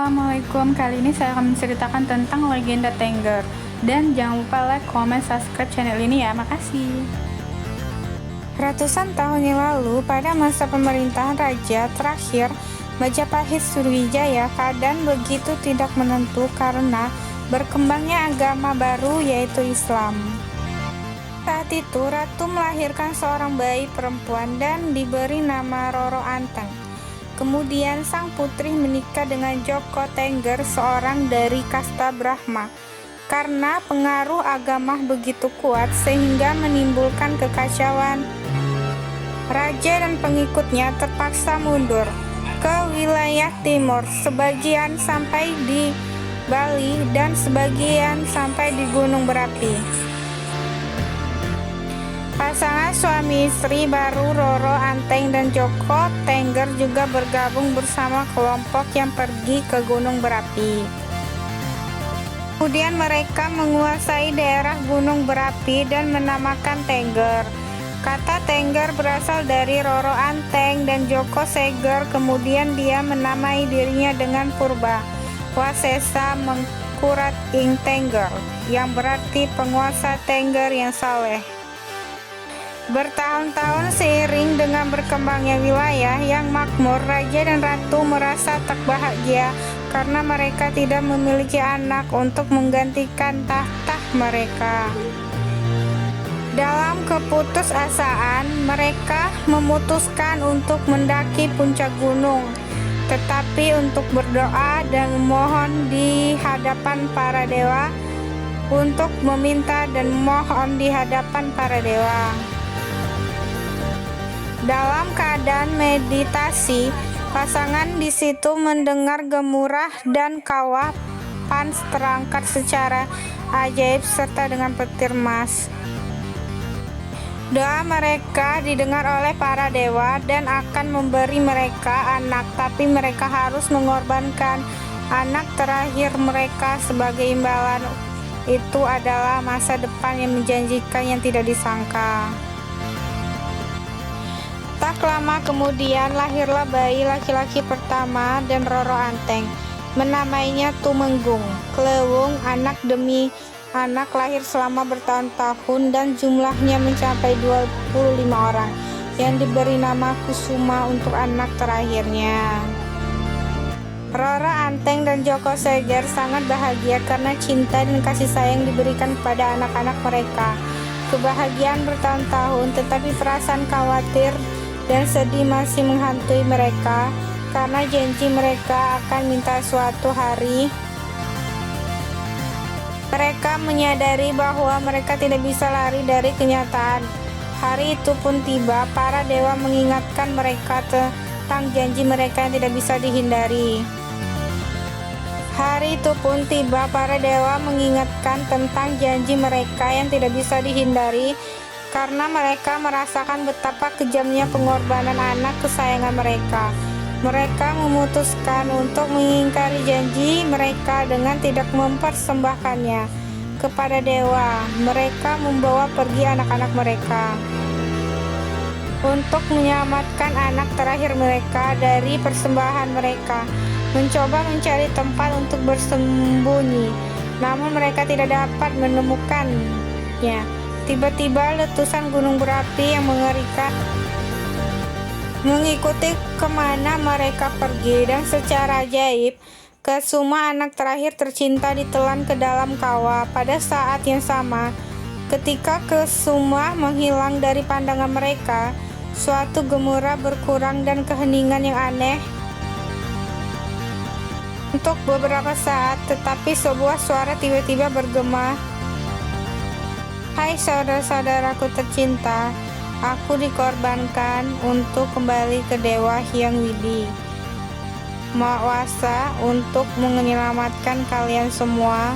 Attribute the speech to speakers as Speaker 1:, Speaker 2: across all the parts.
Speaker 1: Assalamualaikum, kali ini saya akan menceritakan tentang legenda Tengger. Dan jangan lupa like, comment, subscribe channel ini ya, makasih. Ratusan tahun yang lalu, pada masa pemerintahan Raja terakhir Majapahit Sriwijaya, keadaan begitu tidak menentu karena berkembangnya agama baru yaitu Islam. Saat itu, Ratu melahirkan seorang bayi perempuan dan diberi nama Roro Anteng. Kemudian sang putri menikah dengan Joko Tengger, seorang dari kasta Brahma. Karena pengaruh agama begitu kuat sehingga menimbulkan kekacauan, raja dan pengikutnya terpaksa mundur ke wilayah timur, sebagian sampai di Bali dan sebagian sampai di Gunung Berapi. Pasangan suami istri baru Roro Anteng dan Joko Tengger juga bergabung bersama kelompok yang pergi ke Gunung Berapi. Kemudian mereka menguasai daerah Gunung Berapi dan menamakan Tengger. Kata Tengger berasal dari Roro Anteng dan Joko Seger, kemudian dia menamai dirinya dengan Purba Wasesa Mengkurat Ing Tengger, yang berarti penguasa Tengger yang saleh. Bertahun-tahun seiring dengan berkembangnya wilayah yang makmur, raja dan ratu merasa tak bahagia karena mereka tidak memiliki anak untuk menggantikan tahta mereka. Dalam keputusasaan, mereka memutuskan untuk mendaki puncak gunung, tetapi untuk berdoa dan memohon di hadapan para dewa, untuk meminta dan memohon di hadapan para dewa. Dalam keadaan meditasi, pasangan di situ mendengar gemuruh dan kawah Pans terangkat secara ajaib serta dengan petir emas. Doa mereka didengar oleh para dewa dan akan memberi mereka anak, tapi mereka harus mengorbankan anak terakhir mereka sebagai imbalan. Itu adalah masa depan yang menjanjikan yang tidak disangka. Tak lama kemudian lahirlah bayi laki-laki pertama dan Roro Anteng. Menamainya Tumenggung, Klewung, anak demi anak lahir selama bertahun-tahun dan jumlahnya mencapai 25 orang yang diberi nama Kusuma untuk anak terakhirnya. Roro Anteng dan Joko Seger sangat bahagia karena cinta dan kasih sayang diberikan kepada anak-anak mereka. Kebahagiaan bertahun-tahun, tetapi perasaan khawatir dan sedih masih menghantui mereka karena janji mereka akan minta suatu hari. Mereka menyadari bahwa mereka tidak bisa lari dari kenyataan. Hari itu pun tiba, para dewa mengingatkan mereka tentang janji mereka yang tidak bisa dihindari. Hari itu pun tiba, para dewa mengingatkan tentang janji mereka yang tidak bisa dihindari, karena mereka merasakan betapa kejamnya pengorbanan anak kesayangan mereka. Mereka memutuskan untuk mengingkari janji mereka dengan tidak mempersembahkannya kepada dewa. Mereka membawa pergi anak-anak mereka untuk menyelamatkan anak terakhir mereka dari persembahan mereka, mencoba mencari tempat untuk bersembunyi, namun mereka tidak dapat menemukannya. Tiba-tiba letusan gunung berapi yang mengerikan mengikuti kemana mereka pergi, dan secara ajaib Kusuma anak terakhir tercinta ditelan ke dalam kawah. Pada saat yang sama, ketika Kusuma menghilang dari pandangan mereka, suatu gemuruh berkurang dan keheningan yang aneh untuk beberapa saat, tetapi sebuah suara tiba-tiba bergema, "Hai saudara-saudaraku tercinta, aku dikorbankan untuk kembali ke Dewa Hyang Widi Mawasa untuk menyelamatkan kalian semua,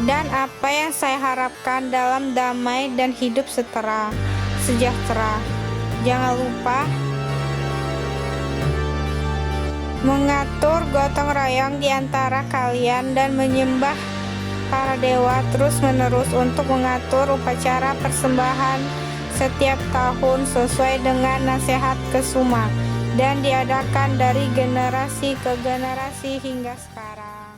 Speaker 1: dan apa yang saya harapkan dalam damai dan hidup sejahtera. Jangan lupa mengatur gotong royong di antara kalian dan menyembah para dewa terus-menerus untuk mengatur upacara persembahan setiap tahun sesuai dengan nasihat Kusuma. dan diadakan dari generasi ke generasi hingga sekarang.